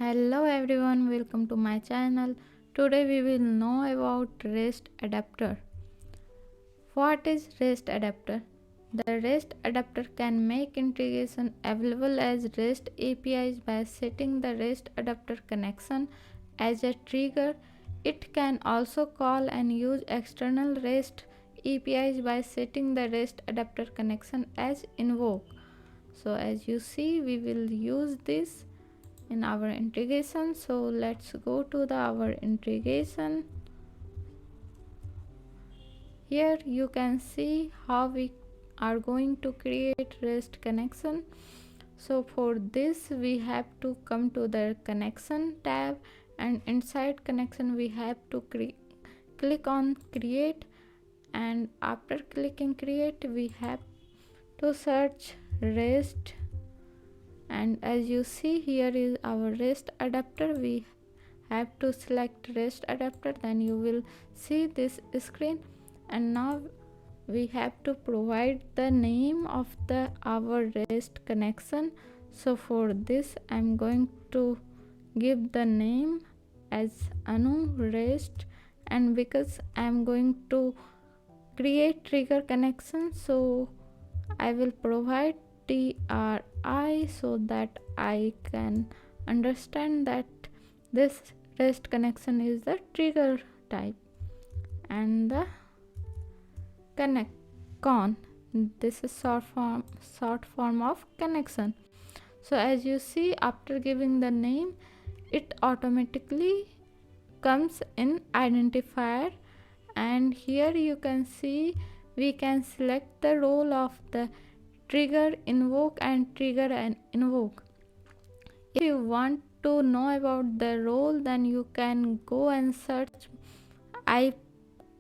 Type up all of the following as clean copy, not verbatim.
Hello everyone, welcome to my channel. Today we will know about REST adapter. What is REST adapter? The REST adapter can make integration available as REST APIs by setting the REST adapter connection as a trigger. It can also call and use external REST APIs by setting the REST adapter connection as invoke. So as you see, we will use this in our integration. So let's go to our integration. Here you can see how we are going to create REST connection. So for this we have to come to the connection tab, and inside connection we have to click on create, and after clicking create we have to search REST, and as you see here is our REST adapter. We have to select REST adapter, then you will see this screen, and now we have to provide the name of our REST connection. So for this I'm going to give the name as Anu REST, and because I'm going to create trigger connection, so I will provide TRI so that I can understand that this REST connection is the trigger type, and the con, this is short form of connection. So as you see, after giving the name, it automatically comes in identifier, and here you can see we can select the role of the trigger, invoke, and trigger and invoke. If you want to know about the role, then you can go and search. I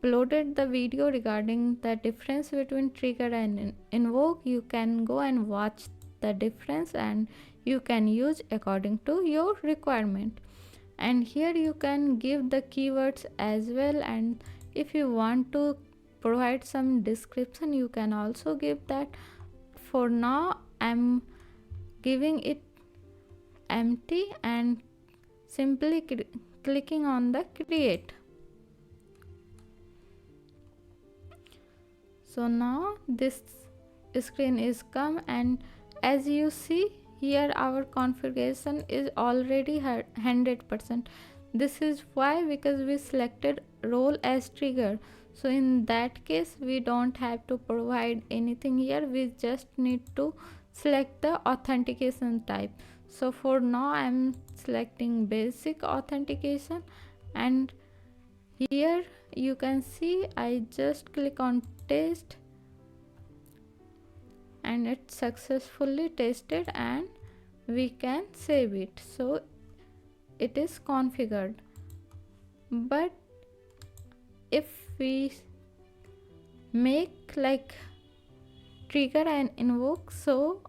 uploaded the video regarding the difference between trigger and invoke. You can go and watch the difference, and you can use according to your requirement. And here you can give the keywords as well, and if you want to provide some description you can also give that. For now I'm giving it empty and simply clicking on the create. So now this screen is come, and as you see here our configuration is already 100%. This is why, because we selected role as trigger. So in that case we don't have to provide anything here, we just need to select the authentication type. So for now I'm selecting basic authentication, and here you can see I just click on test, and it successfully tested, and we can save it. So it is configured. But if we make like trigger and invoke, so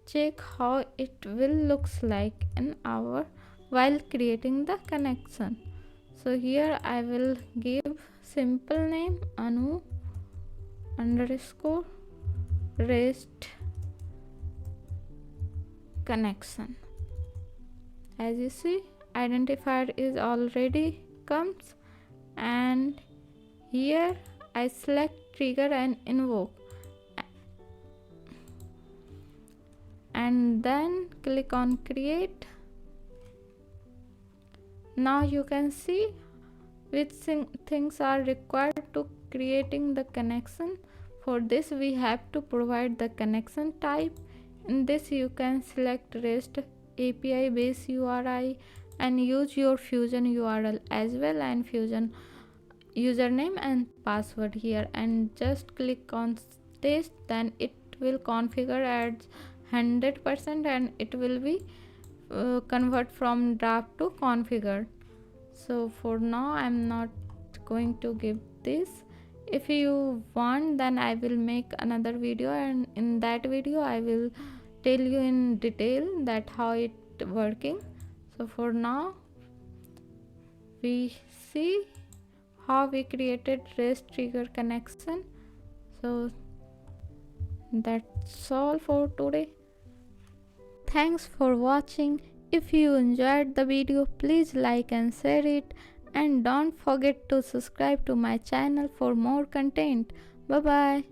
check how it will looks like in our while creating the connection. So here I will give simple name Anu underscore REST connection. As you see, identifier is already comes, and here I select trigger and invoke, and then click on create. Now you can see which things are required to creating the connection. For this we have to provide the connection type. In this you can select REST API base URI and use your Fusion URL as well, and Fusion username and password here, and just click on test. Then it will configure as 100%, and it will be convert from draft to configured. So for now I'm not going to give this. If you want, then I will make another video, and in that video I will tell you in detail that how it working. So for now we see how we created REST trigger connection. So that's all for today. Thanks for watching. If you enjoyed the video, please like and share it, and don't forget to subscribe to my channel for more content. Bye bye.